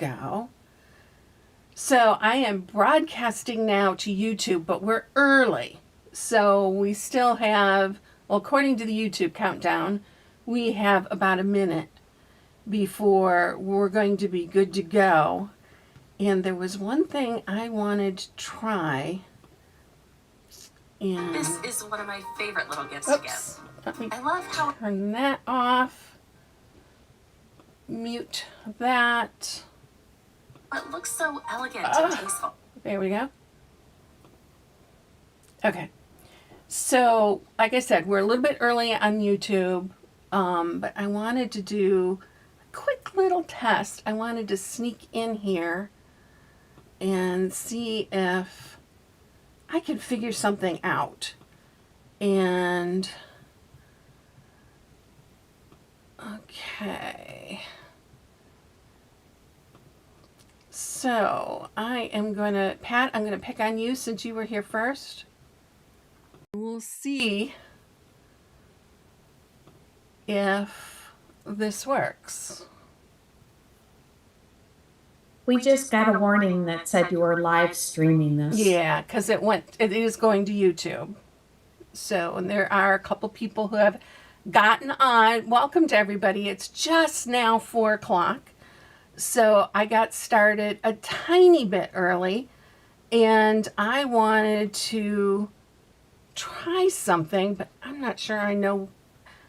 go. So I am broadcasting now to YouTube, but we're early. So we still have, well, according to the YouTube countdown, we have about a minute before we're going to be good to go. And there was one thing I wanted to try. And this is one of my favorite little gifts oops, to give. let me I love how turn that off. Mute that. it looks so elegant and tasteful. There we go. Okay. So, like I said, we're a little bit early on YouTube, but I wanted to do a quick little test. I wanted to sneak in here and see if I could figure something out. And, okay. So I am going to, Pat, I'm going to pick on you since you were here first. We'll see if this works. We just got a warning that said you were live streaming this. Yeah, because it is going to YouTube. So, and there are a couple people who have gotten on. Welcome to everybody. It's just now 4 o'clock. So I got started a tiny bit early, and I wanted to try something, but I'm not sure I know.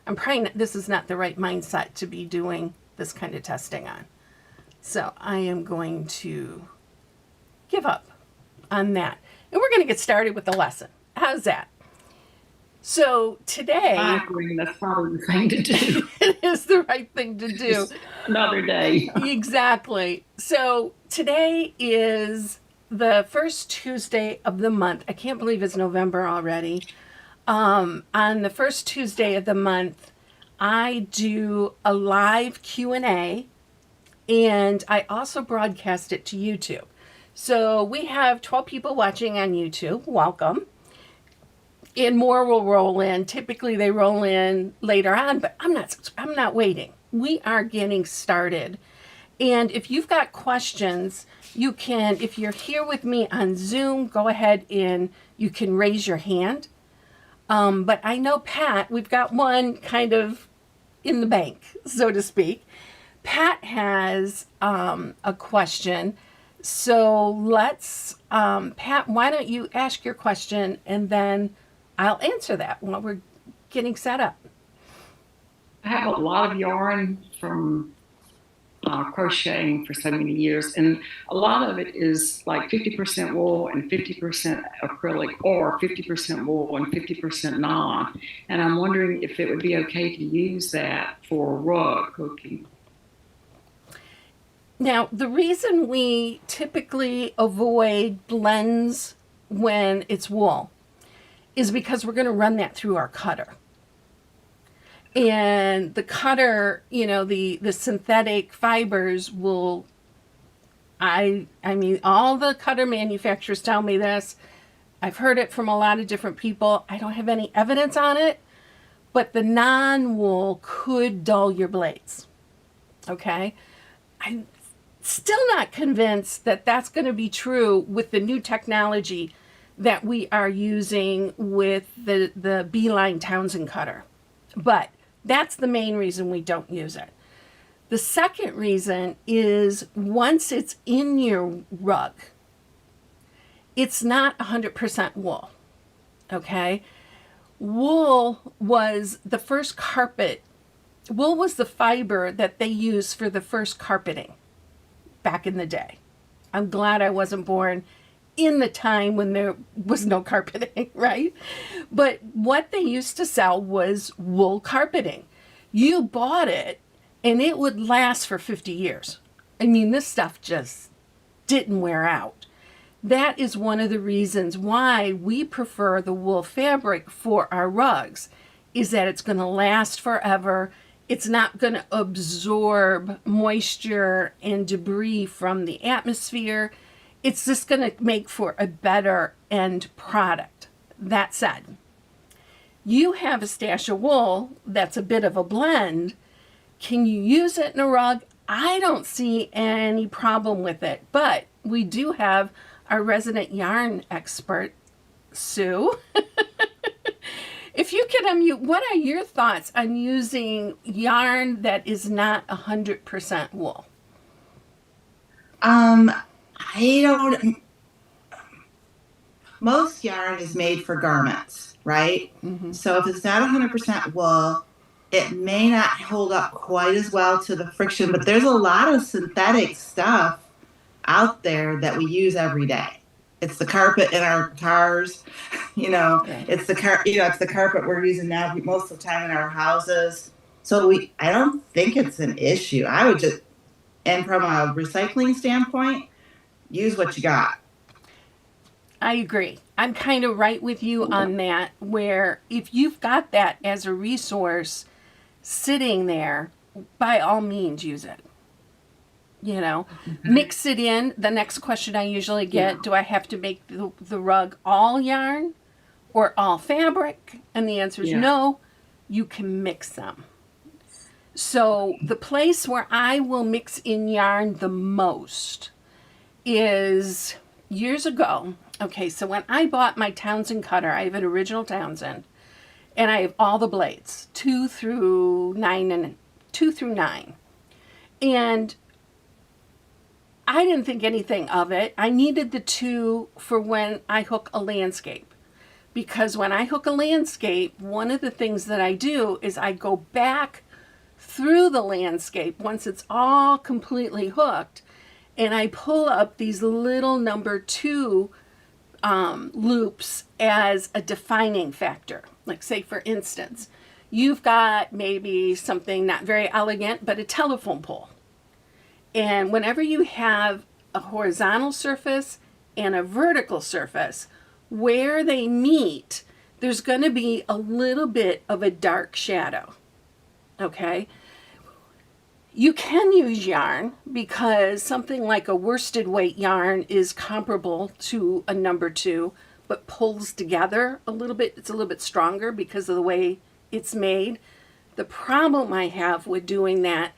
I'm probably not, this is not the right mindset to be doing this kind of testing on. So I am going to give up on that. And we're going to get started with the lesson. How's that? So today, I agree. That's probably the thing to do. it is the right thing to do. Just another day. Exactly. So today is the first Tuesday of the month. I can't believe it's November already. On the first Tuesday of the month, I do a live Q&A, and I also broadcast it to YouTube. So we have 12 people watching on YouTube. Welcome. And more will roll in. Typically they roll in later on, but I'm not waiting. We are getting started. And if you've got questions, you can, if you're here with me on Zoom, go ahead and you can raise your hand. But I know Pat, we've got one kind of in the bank, so to speak. Pat has a question. So let's, Pat, why don't you ask your question and then I'll answer that while we're getting set up. I have a lot of yarn from crocheting for so many years, and a lot of it is like 50% wool and 50% acrylic, or 50% wool and 50% nylon. And I'm wondering if it would be okay to use that for rug hooking. Now, the reason we typically avoid blends when it's wool is because we're going to run that through our cutter. And the cutter, you know, the synthetic fibers will, I mean, all the cutter manufacturers tell me this. I've heard it from a lot of different people. I don't have any evidence on it, but the non-wool could dull your blades. Okay? I'm still not convinced that that's going to be true with the new technology that we are using with the Beeline Townsend cutter. But that's the main reason we don't use it. The second reason is once it's in your rug, it's not 100% wool, okay? Wool was the first carpet. Wool was the fiber that they used for the first carpeting back in the day. I'm glad I wasn't born in the time when there was no carpeting, right? But what they used to sell was wool carpeting. You bought it and it would last for 50 years. I mean, this stuff just didn't wear out. That is one of the reasons why we prefer the wool fabric for our rugs, is that it's going to last forever. It's not going to absorb moisture and debris from the atmosphere. It's just going to make for a better end product. That said, you have a stash of wool that's a bit of a blend. Can you use it in a rug? I don't see any problem with it, but we do have our resident yarn expert, Sue. If you could unmute, what are your thoughts on using yarn that is not 100% wool? I don't. Most yarn is made for garments, right? So if it's not 100% wool, it may not hold up quite as well to the friction. But there's a lot of synthetic stuff out there that we use every day. It's the carpet in our cars, it's the carpet we're using now most of the time in our houses. So I don't think it's an issue. I would just, and from a recycling standpoint, use what you got. I agree. I'm kind of right with you on that, where if you've got that as a resource sitting there, by all means use it. Mix it in. The next question I usually get, do I have to make the rug all yarn or all fabric? And the answer is no, you can mix them. So the place where I will mix in yarn the most is years ago. Okay, so when I bought my Townsend cutter, I have an original Townsend, and I have all the blades, 2 through 9. And I didn't think anything of it. I needed the 2 for when I hook a landscape. Because when I hook a landscape, one of the things that I do is I go back through the landscape once it's all completely hooked, and I pull up these little number 2 loops as a defining factor. Like, say, for instance, you've got maybe something not very elegant, but a telephone pole. And whenever you have a horizontal surface and a vertical surface, where they meet, there's going to be a little bit of a dark shadow. Okay? You can use yarn because something like a worsted weight yarn is comparable to a number 2, but pulls together a little bit. It's a little bit stronger because of the way it's made. The problem I have with doing that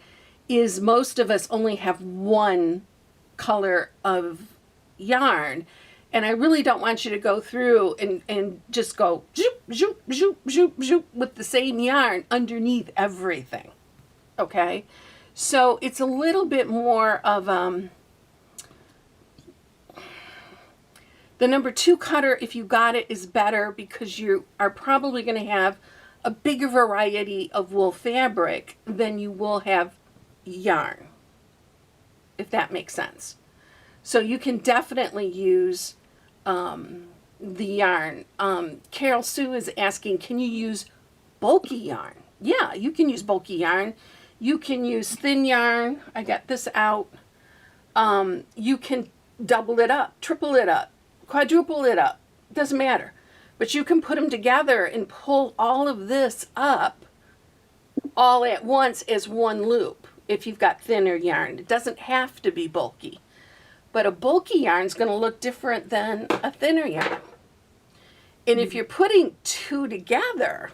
is most of us only have one color of yarn. And I really don't want you to go through and just go zoop, zoop, zoop, zoop, zoop with the same yarn underneath everything. Okay? So it's a little bit more of the number 2 cutter, if you got it, is better because you are probably going to have a bigger variety of wool fabric than you will have yarn, if that makes sense. So you can definitely use the yarn. Carol Sue is asking, can you use bulky yarn? Yeah, you can use bulky yarn. You can use thin yarn. I got this out. You can double it up, triple it up, quadruple it up. Doesn't matter. But you can put them together and pull all of this up all at once as one loop if you've got thinner yarn. It doesn't have to be bulky. But a bulky yarn is going to look different than a thinner yarn. And if you're putting 2 together,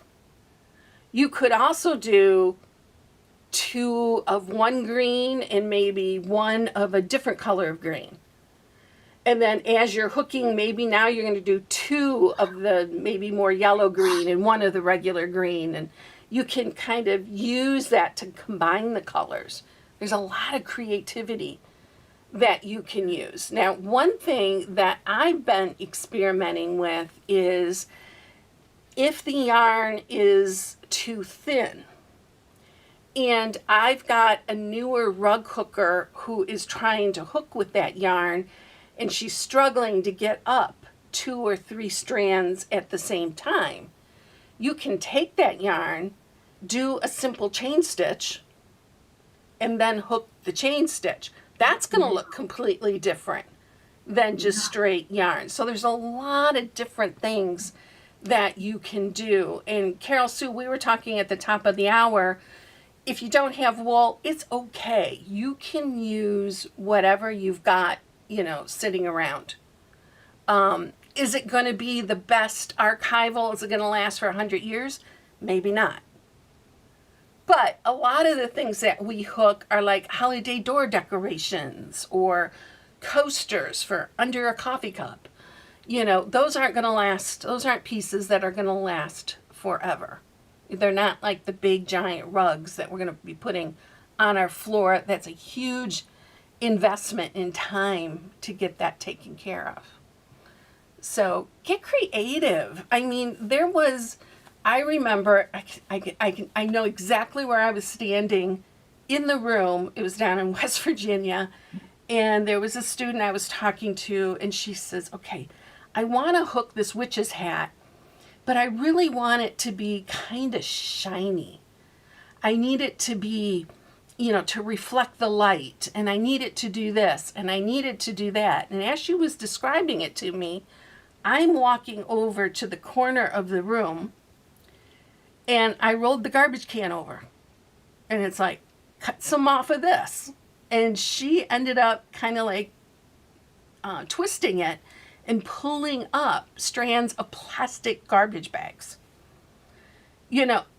you could also do 2 of one green and maybe 1 of a different color of green. And then as you're hooking, maybe now you're going to do 2 of the maybe more yellow green and 1 of the regular green. And you can kind of use that to combine the colors. There's a lot of creativity that you can use. Now, one thing that I've been experimenting with is if the yarn is too thin, and I've got a newer rug hooker who is trying to hook with that yarn, and she's struggling to get up 2 or 3 strands at the same time. You can take that yarn, do a simple chain stitch, and then hook the chain stitch. That's going to look completely different than just straight yarn. So there's a lot of different things that you can do. And Carol Sue, we were talking at the top of the hour, if you don't have wool, it's okay. You can use whatever you've got, sitting around. Is it going to be the best archival? Is it going to last for 100 years? Maybe not. But a lot of the things that we hook are like holiday door decorations or coasters for under a coffee cup. You know, those aren't going to last. Those aren't pieces that are going to last forever. They're not like the big giant rugs that we're going to be putting on our floor. That's a huge investment in time to get that taken care of. So get creative. I mean, I remember, I know exactly where I was standing in the room. It was down in West Virginia. And there was a student I was talking to, and she says, okay, I want to hook this witch's hat, but I really want it to be kind of shiny. I need it to be, to reflect the light, and I need it to do this, and I need it to do that. And as she was describing it to me, I'm walking over to the corner of the room, and I rolled the garbage can over. And it's like, cut some off of this. And she ended up kind of like twisting it and pulling up strands of plastic garbage bags.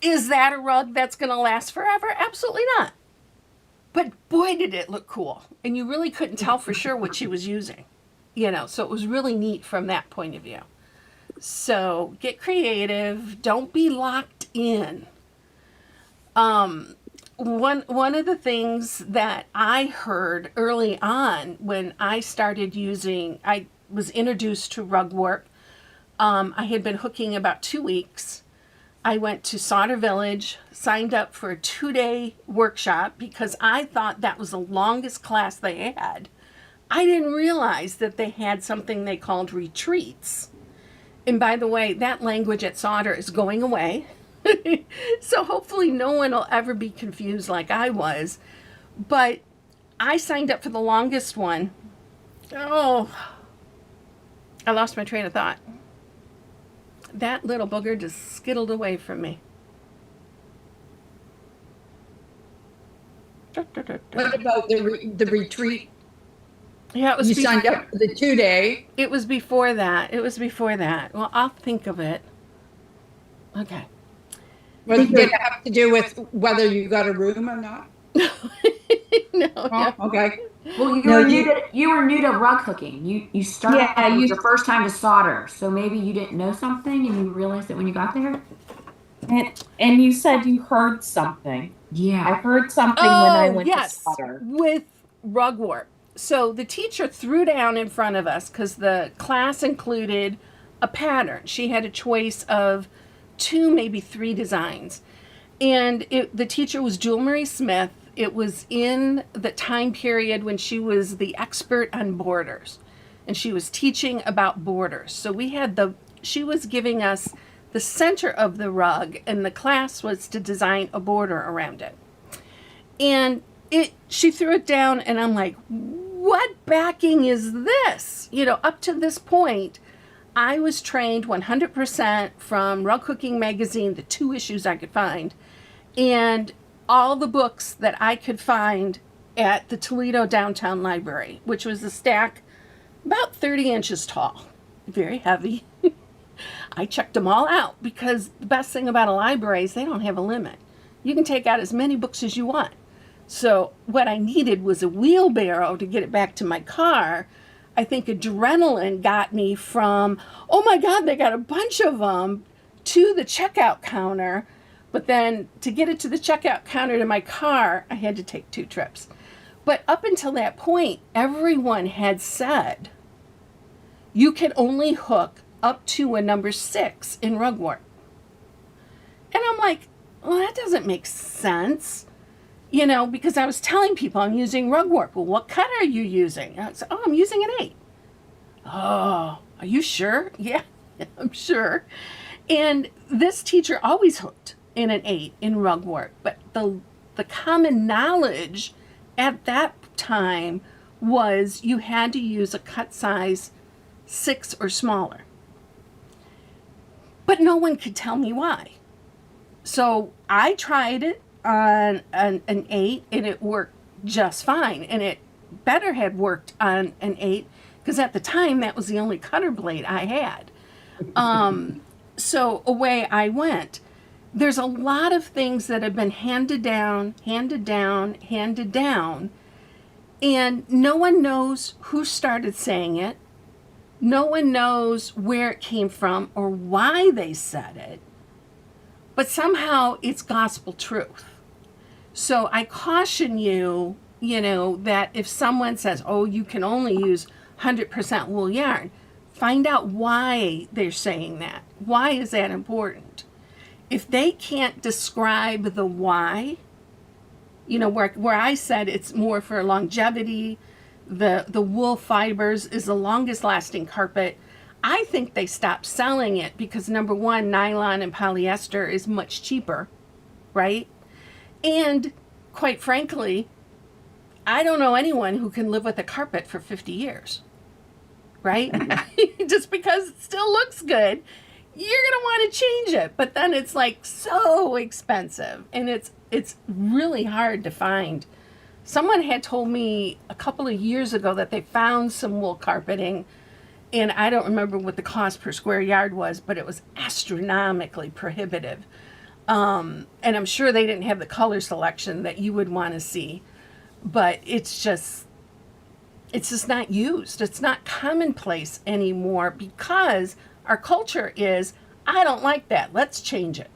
Is that a rug that's going to last forever? Absolutely not. But boy, did it look cool. And you really couldn't tell for sure what she was using. So it was really neat from that point of view. So get creative. Don't be locked in. One of the things that I heard early on when I was introduced to rugwork. I had been hooking about 2 weeks. I went to Solder Village, signed up for a 2-day workshop because I thought that was the longest class they had. I didn't realize that they had something they called retreats. And by the way, that language at Solder is going away. So hopefully no one will ever be confused like I was. But I signed up for the longest one. Oh, I lost my train of thought. That little booger just skittled away from me. What about the retreat? Yeah, it was. You signed up for the 2-day. It was before that. Well, I'll think of it. Okay. What did it have to do with whether you got a room or not? No. Oh, okay. Well, you were new to rug hooking. You started. Yeah, it was your first time to solder, so maybe you didn't know something and you realized it when you got there. And you said you heard something. I Yeah. heard something when I went to yes, Sutter. with rugwork. So the teacher threw down in front of us because the class included a pattern. She had a choice of 2, maybe 3 designs. And the teacher was Jewel Marie Smith. It was in the time period when she was the expert on borders. And she was teaching about borders. So she was giving us the center of the rug, and the class was to design a border around it. And she threw it down, and I'm like, what backing is this? Up to this point, I was trained 100% from Rug Hooking Magazine, the 2 issues I could find, and all the books that I could find at the Toledo Downtown Library, which was a stack about 30 inches tall, very heavy. I checked them all out because the best thing about a library is they don't have a limit. You can take out as many books as you want. So what I needed was a wheelbarrow to get it back to my car. I think adrenaline got me from, oh my God, they got a bunch of them, to the checkout counter. But then to get it to the checkout counter to my car, I had to take 2 trips. But up until that point, everyone had said, you can only hook up to a number 6 in rugwork. And I'm like, well, that doesn't make sense. Because I was telling people I'm using rugwork. Well, what cut are you using? I said, I'm using an 8. Oh, are you sure? Yeah, I'm sure. And this teacher always hooked in an 8 in rugwork. But the common knowledge at that time was you had to use a cut size 6 or smaller. But no one could tell me why. So I tried it on an 8, and it worked just fine. And it better had worked on an 8 because at the time that was the only cutter blade I had. So away I went. there's a lot of things that have been handed down, and no one knows who started saying it. No one knows where it came from or why they said it, but somehow it's gospel truth. So I caution you, that if someone says, oh, you can only use 100% wool yarn, find out why they're saying that. Why is that important? If they can't describe the why, where I said it's more for longevity, the wool fibers is the longest lasting carpet, I think they stopped selling it because, number one, nylon and polyester is much cheaper, right? And quite frankly, I don't know anyone who can live with a carpet for 50 years, right? Just because it still looks good, you're going to want to change it. But then it's like so expensive, and it's really hard to find. Someone had told me a couple of years ago that they found some wool carpeting, and I don't remember what the cost per square yard was, but it was astronomically prohibitive. And I'm sure they didn't have the color selection that you would want to see, but it's just not used. It's not commonplace anymore because our culture is, I don't like that, let's change it,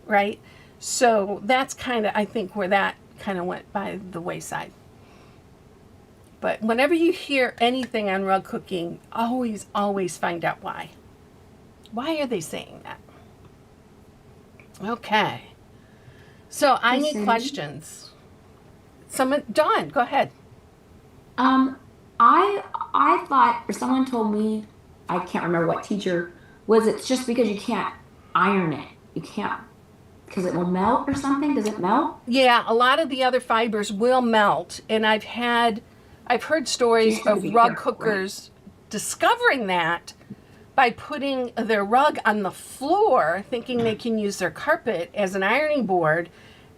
right? So that's kind of, I think, where that kind of went by the wayside. But whenever you hear anything on rug cooking, always find out why. Why are they saying that? Okay. So I need questions. Dawn, go ahead. I thought, or someone told me, I can't remember what teacher, was it's just because you can't iron it. You can't, because it will melt or something? Does it melt? Yeah, a lot of the other fibers will melt, and I've heard stories of rug cookers discovering that by putting their rug on the floor, thinking they can use their carpet as an ironing board,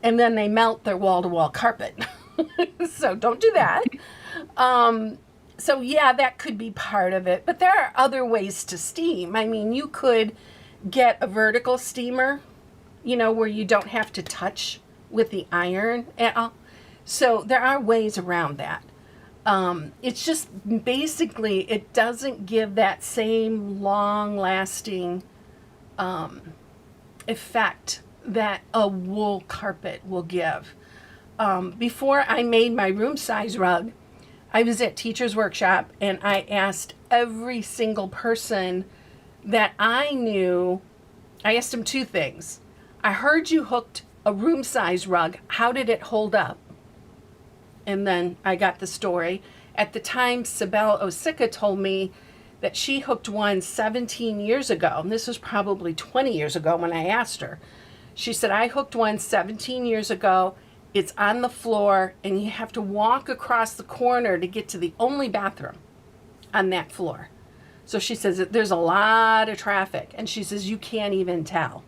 and then they melt their wall-to-wall carpet. So don't do that. So yeah, that could be part of it, but there are other ways to steam. I mean, you could get a vertical steamer, where you don't have to touch with the iron at all. So there are ways around that. It's just basically, it doesn't give that same long-lasting effect that a wool carpet will give. Before I made my room size rug, I was at Teacher's Workshop, and I asked every single person that I knew, I asked them two things. I heard you hooked a room size rug. How did it hold up? And then I got the story. At the time, Sibel Osika told me that she hooked one 17 years ago. And this was probably 20 years ago when I asked her. She said, I hooked one 17 years ago. It's on the floor, and you have to walk across the corner to get to the only bathroom on that floor. So she says that there's a lot of traffic, and she says you can't even tell.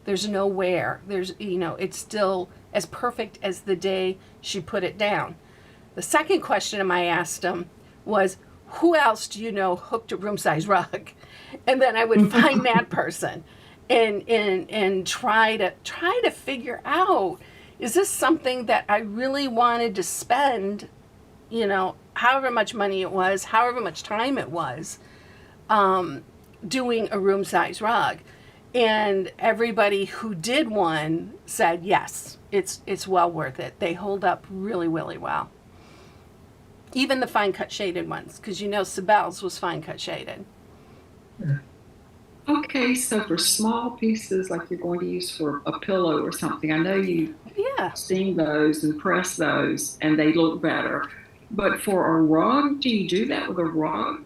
There's nowhere. It's still as perfect as the day she put it down. The second question I asked him was, who else do you know hooked a room size rug? And then I would find that person and try to figure out, is this something that I really wanted to spend, however much money it was, however much time it was, doing a room size rug? And everybody who did one said, yes, it's well worth it. They hold up really, really well. Even the fine cut shaded ones, because Sibel's was fine cut shaded. Okay, so for small pieces like you're going to use for a pillow or something, I know you steam those and press those and they look better. But for a rug, do you do that with a rug?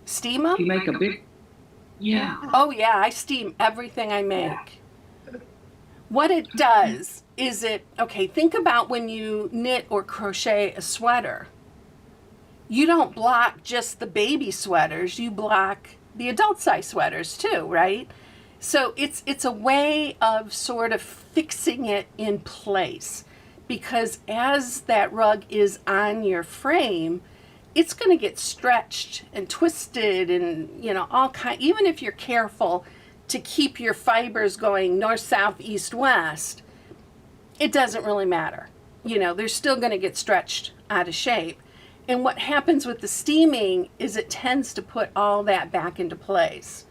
Steam them? You make a big... Yeah. Oh yeah, I steam everything I make. What it does is think about when you knit or crochet a sweater. You don't block just the baby sweaters, you block the adult size sweaters too, right? So it's a way of sort of fixing it in place, because as that rug is on your frame, it's going to get stretched and twisted and all kind. Even if you're careful to keep your fibers going north, south, east, west, it doesn't really matter. You know, they're still going to get stretched out of shape. And what happens with the steaming is it tends to put all that back into place.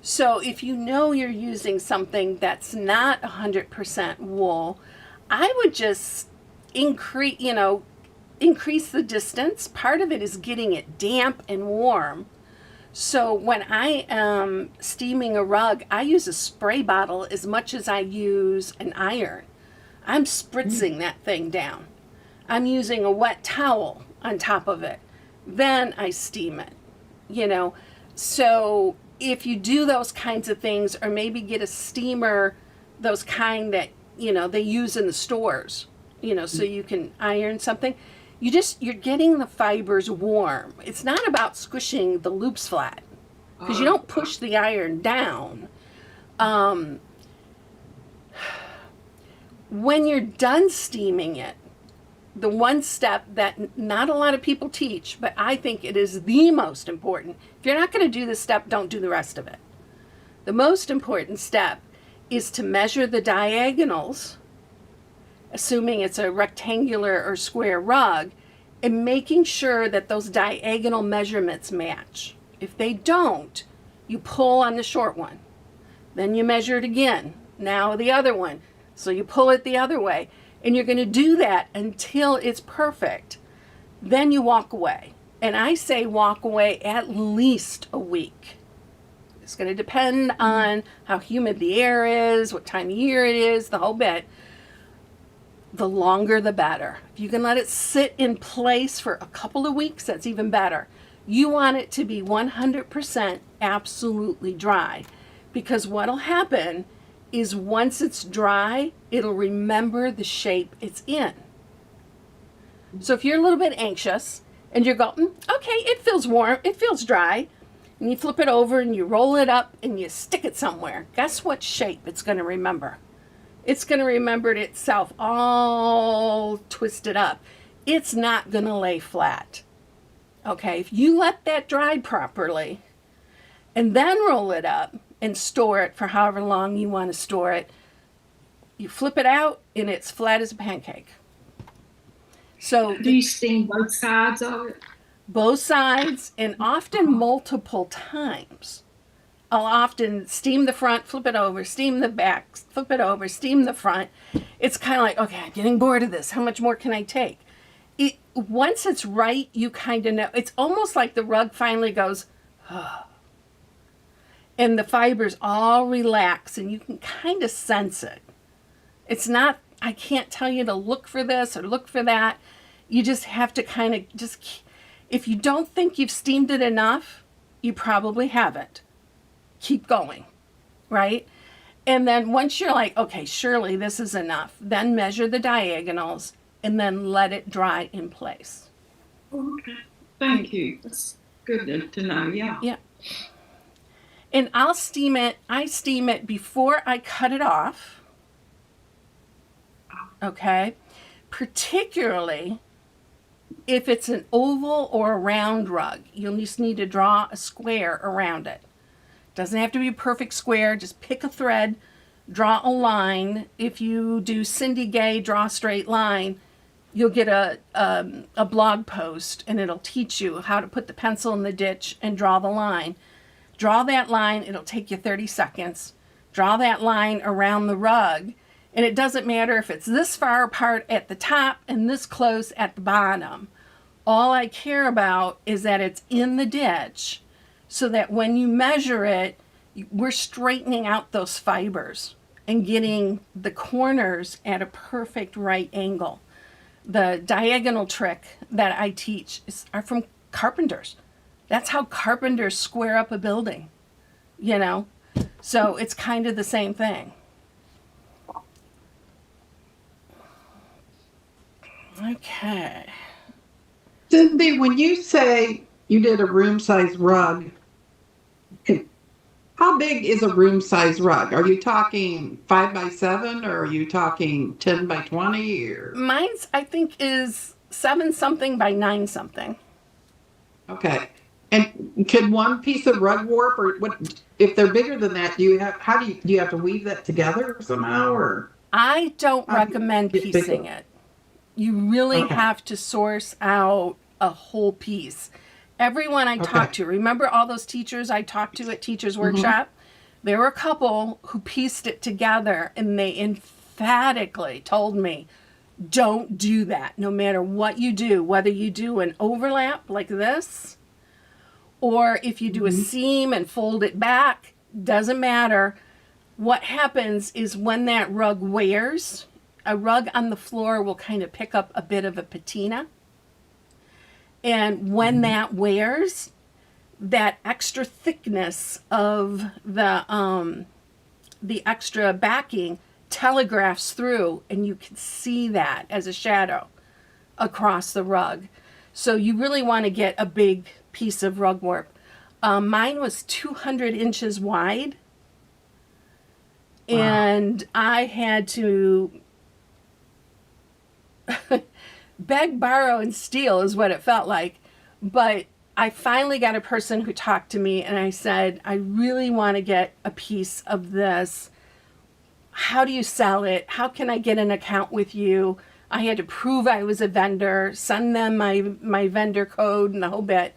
So if you know you're using something that's not 100% wool, I would just increase the distance. Part of it is getting it damp and warm. So when I am steaming a rug, I use a spray bottle as much as I use an iron. I'm spritzing that thing down. I'm using a wet towel on top of it. Then I steam it, you know. So if you do those kinds of things, or maybe get a steamer, those kind that, you know, they use in the stores, you know, so you can iron something, you're getting the fibers warm. It's not about squishing the loops flat, because you don't push the iron down. When you're done steaming it, the one step that not a lot of people teach, but I think it is the most important. If you're not going to do this step, don't do the rest of it. The most important step is to measure the diagonals, assuming it's a rectangular or square rug, and making sure that those diagonal measurements match. If they don't, you pull on the short one. Then you measure it again. Now the other one. So you pull it the other way. And you're going to do that until it's perfect. Then you walk away. And I say walk away at least a week. It's going to depend on how humid the air is, what time of year it is, the whole bit. The longer the better. If you can let it sit in place for a couple of weeks, that's even better. You want it to be 100% absolutely dry. Because what'll happen is once it's dry, it'll remember the shape it's in. So if you're a little bit anxious and you're going, okay, it feels warm, it feels dry, and you flip it over and you roll it up and you stick it somewhere, guess what shape it's going to remember? It's going to remember it itself all twisted up. It's not going to lay flat. Okay, if you let that dry properly and then roll it up and store it for however long you want to store it, you flip it out and it's flat as a pancake. So Do you steam both sides of it? both sides, and often multiple times. I'll often steam the front, flip it over, steam the back, flip it over, steam the front. It's kind of like, okay, I'm getting bored of this. How much more can I take? Once it's right, you kind of know. It's almost like the rug finally goes, oh. And the fibers all relax, and you can kind of sense it. It's not, I can't tell you to look for this or look for that. You just have to kind of if you don't think you've steamed it enough, you probably haven't. Keep going, right? And then once you're like, okay, surely this is enough, then measure the diagonals and then let it dry in place. Okay, thank you. That's good to know, yeah. Yeah. And I steam it before I cut it off. Okay? Particularly if it's an oval or a round rug, you'll just need to draw a square around it. Doesn't have to be a perfect square, just pick a thread, draw a line. If you do Cindy Gay, draw a straight line, you'll get a blog post and it'll teach you how to put the pencil in the ditch and draw the line. Draw that line, it'll take you 30 seconds. Draw that line around the rug, and it doesn't matter if it's this far apart at the top and this close at the bottom. All I care about is that it's in the ditch so that when you measure it, we're straightening out those fibers and getting the corners at a perfect right angle. The diagonal trick that I teach are from carpenters. That's how carpenters square up a building, you know? So it's kind of the same thing. Okay. Cindy, when you say you did a room size rug, how big is a room size rug? Are you talking 5 by 7 or are you talking 10 by 20? Or? Mine's, I think, is 7 something by 9 something. Okay. And could one piece of rug warp, or what, if they're bigger than that, do you have to weave that together somehow, or? I don't How do you recommend get bigger? piecing it. You really Okay. have to source out a whole piece. Everyone I Okay. talked to, remember all those teachers I talked to at Teachers Workshop? There were a couple who pieced it together and they emphatically told me, don't do that. No matter what you do, whether you do an overlap like this, or if you do a seam and fold it back, doesn't matter. What happens is when that rug wears, a rug on the floor will kind of pick up a bit of a patina. And when that wears, that extra thickness of the extra backing telegraphs through, and you can see that as a shadow across the rug. So you really want to get a big piece of rug warp. Mine was 200 inches wide, and I had to beg, borrow, and steal is what it felt like. But I finally got a person who talked to me, and I said, I really want to get a piece of this. How do you sell it? How can I get an account with you? I had to prove I was a vendor, send them my vendor code and the whole bit.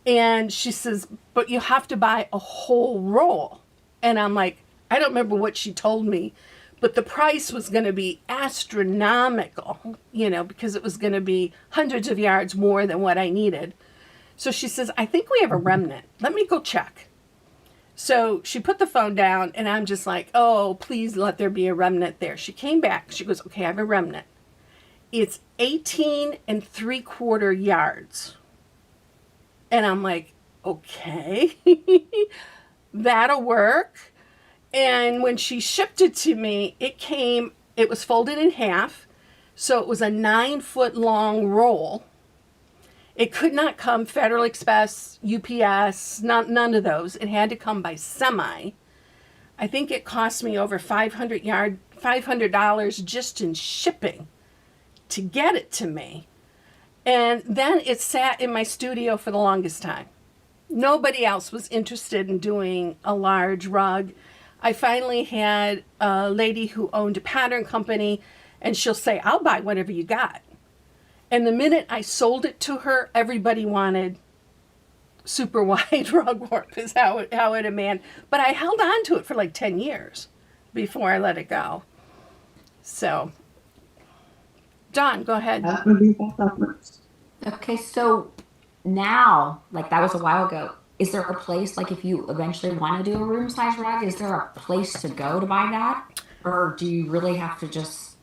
And she says, but you have to buy a whole roll. And I'm like, I don't remember what she told me, but the price was going to be astronomical, because it was going to be hundreds of yards more than what I needed. So she says, I think we have a remnant. Let me go check. So she put the phone down, and I'm just like, oh, please let there be a remnant there. She came back. She goes, okay, I have a remnant. It's 18 3/4 yards. And I'm like, okay, that'll work. And when she shipped it to me, it was folded in half. So it was a 9-foot long roll. It could not come Federal Express, UPS, none of those. It had to come by semi. I think it cost me over $500 just in shipping to get it to me. And then it sat in my studio for the longest time. Nobody else was interested in doing a large rug. I finally had a lady who owned a pattern company, and she'll say, I'll buy whatever you got. And the minute I sold it to her, everybody wanted super wide rug warp is how it demanded. But I held on to it for like 10 years before I let it go. So, Dawn, go ahead. That would be better. Okay, so now, like that was a while ago, is there a place, like if you eventually want to do a room size rug, is there a place to go to buy that? Or do you really have to just,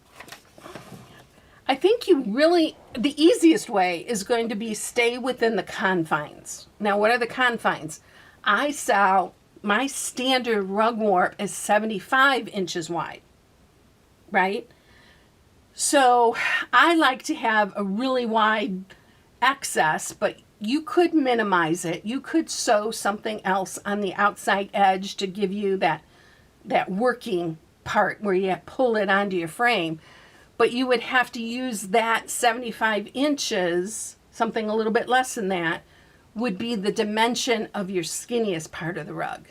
I think the easiest way is going to be stay within the confines. Now, what are the confines? I sell, my standard rug warp is 75 inches wide, right? So I like to have a really wide excess, but you could minimize it. You could sew something else on the outside edge to give you that working part where you pull it onto your frame. But you would have to use that 75 inches, something a little bit less than that, would be the dimension of your skinniest part of the rug.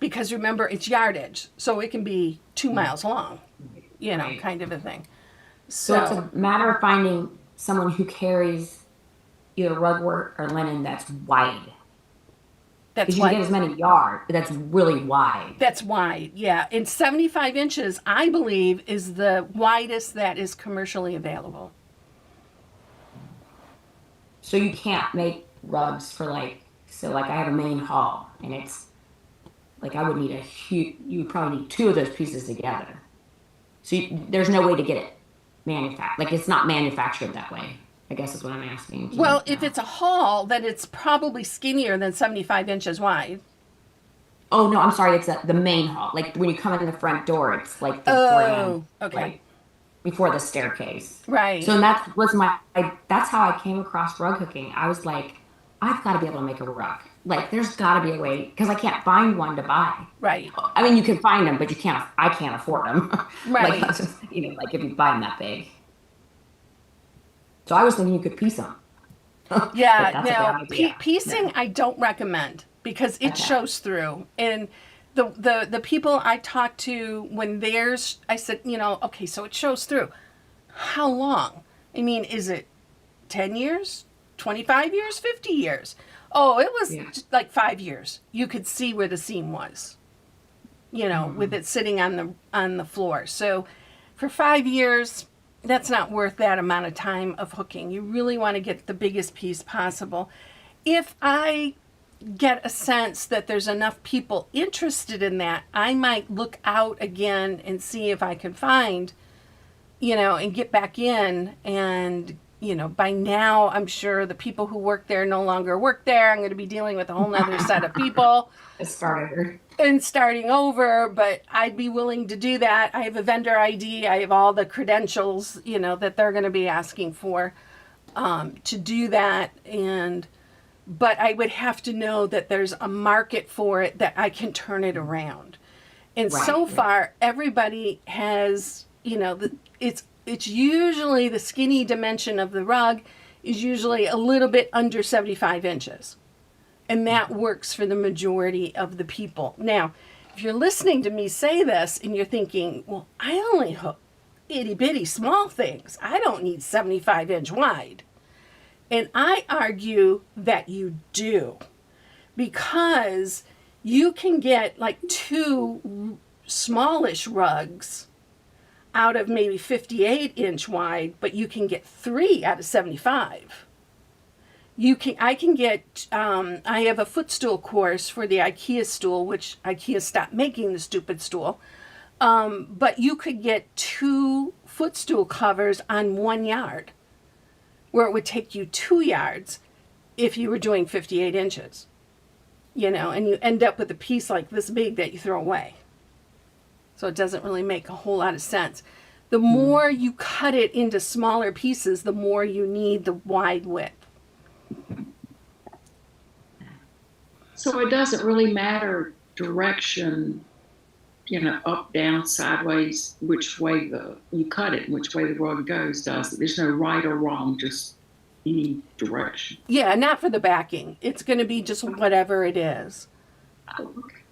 Because remember, it's yardage, so it can be 2 miles long, Right. kind of a thing. so it's a matter of finding someone who carries either rug work or linen that's wide. That's Because you can get as why. many yards, but that's really wide. That's wide, yeah. And 75 inches, I believe, is the widest that is commercially available. So you can't make rugs for like I have a main hall and it's like I would need you would probably need 2 of those pieces together. So there's no way to get it manufactured. Like it's not manufactured that way, I guess is what I'm asking. Well, if it's a hall, then it's probably skinnier than 75 inches wide. Oh no, I'm sorry, it's the main hall. Like when you come in the front door, it's like the Oh, grand, okay. like before the staircase. Right. So that's how I came across rug hooking. I was like, I've got to be able to make a rug. Like there's got to be a way because I can't find one to buy. Right. I mean, you can find them, but I can't afford them. Right. Like, like if you buy them that big. So I was thinking you could piece them. Yeah, That's a now bad idea. piecing I don't recommend because it Okay. shows through. And the people I talk to when there's, I said, okay, so it shows through. How long? I mean, is it 10 years, 25 years, 50 years? Oh, it was Yeah. just like 5 years. You could see where the seam was, with it sitting on the floor. So for 5 years, that's not worth that amount of time of hooking. You really want to get the biggest piece possible. If I get a sense that there's enough people interested in that, I might look out again and see if I can find, and get back in. And, by now I'm sure the people who work there no longer work there. I'm going to be dealing with a whole nother set of people It started. and starting over, but I'd be willing to do that. I have a vendor ID. I have all the credentials, that they're going to be asking for to do that. But I would have to know that there's a market for it, that I can turn it around. And Right, so right. far, everybody has, it's usually the skinny dimension of the rug is usually a little bit under 75 inches. And that works for the majority of the people. Now, if you're listening to me say this and you're thinking, well, I only hook itty bitty small things. I don't need 75-inch wide. And I argue that you do, because you can get like 2 smallish rugs out of maybe 58-inch wide, but you can get 3 out of 75. I can get, I have a footstool course for the IKEA stool, which IKEA stopped making the stupid stool. But you could get 2 footstool covers on 1 yard, where it would take you 2 yards if you were doing 58 inches, and you end up with a piece like this big that you throw away. So it doesn't really make a whole lot of sense. The more you cut it into smaller pieces, the more you need the wide width. So it doesn't really matter direction, up, down, sideways, which way you cut it, which way the rug goes, does it? There's no right or wrong, just any direction. Yeah, not for the backing. It's going to be just whatever it is. Oh, okay.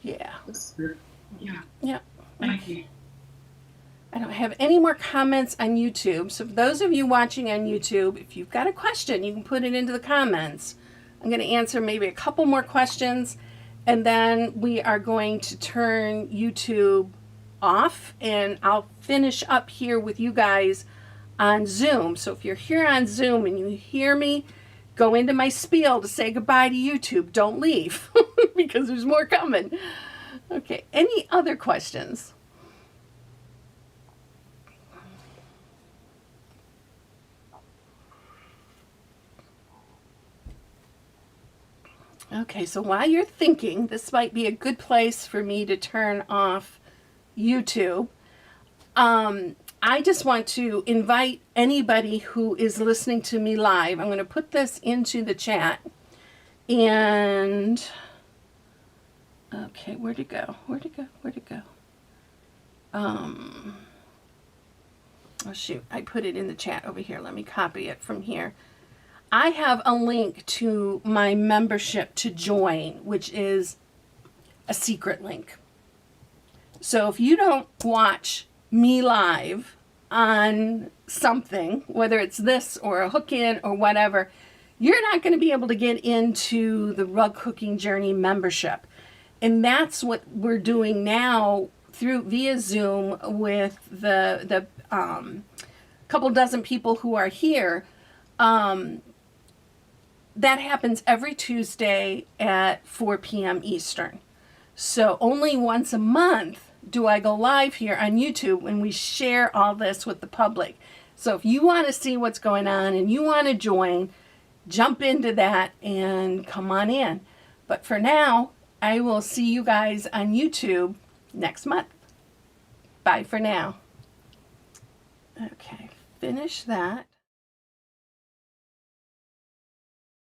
Yeah. That's good. Yeah. Yeah. Thank you. I don't have any more comments on YouTube. So for those of you watching on YouTube, if you've got a question, you can put it into the comments. I'm going to answer maybe a couple more questions, and then we are going to turn YouTube off, and I'll finish up here with you guys on Zoom. So if you're here on Zoom and you hear me go into my spiel to say goodbye to YouTube, don't leave because there's more coming. Okay, any other questions? Okay, so while you're thinking, this might be a good place for me to turn off YouTube. I just want to invite anybody who is listening to me live. I'm going to put this into the chat. And, okay, where'd it go? Oh shoot, I put it in the chat over here. Let me copy it from here. I have a link to my membership to join, which is a secret link. So if you don't watch me live on something, whether it's this or a hook in or whatever, you're not going to be able to get into the Rug Hooking Journey membership. And that's what we're doing now via Zoom with the couple dozen people who are here. That happens every Tuesday at 4 p.m. Eastern. So only once a month do I go live here on YouTube when we share all this with the public. So if you want to see what's going on and you want to join, jump into that and come on in. But for now, I will see you guys on YouTube next month. Bye for now. Okay, finish that.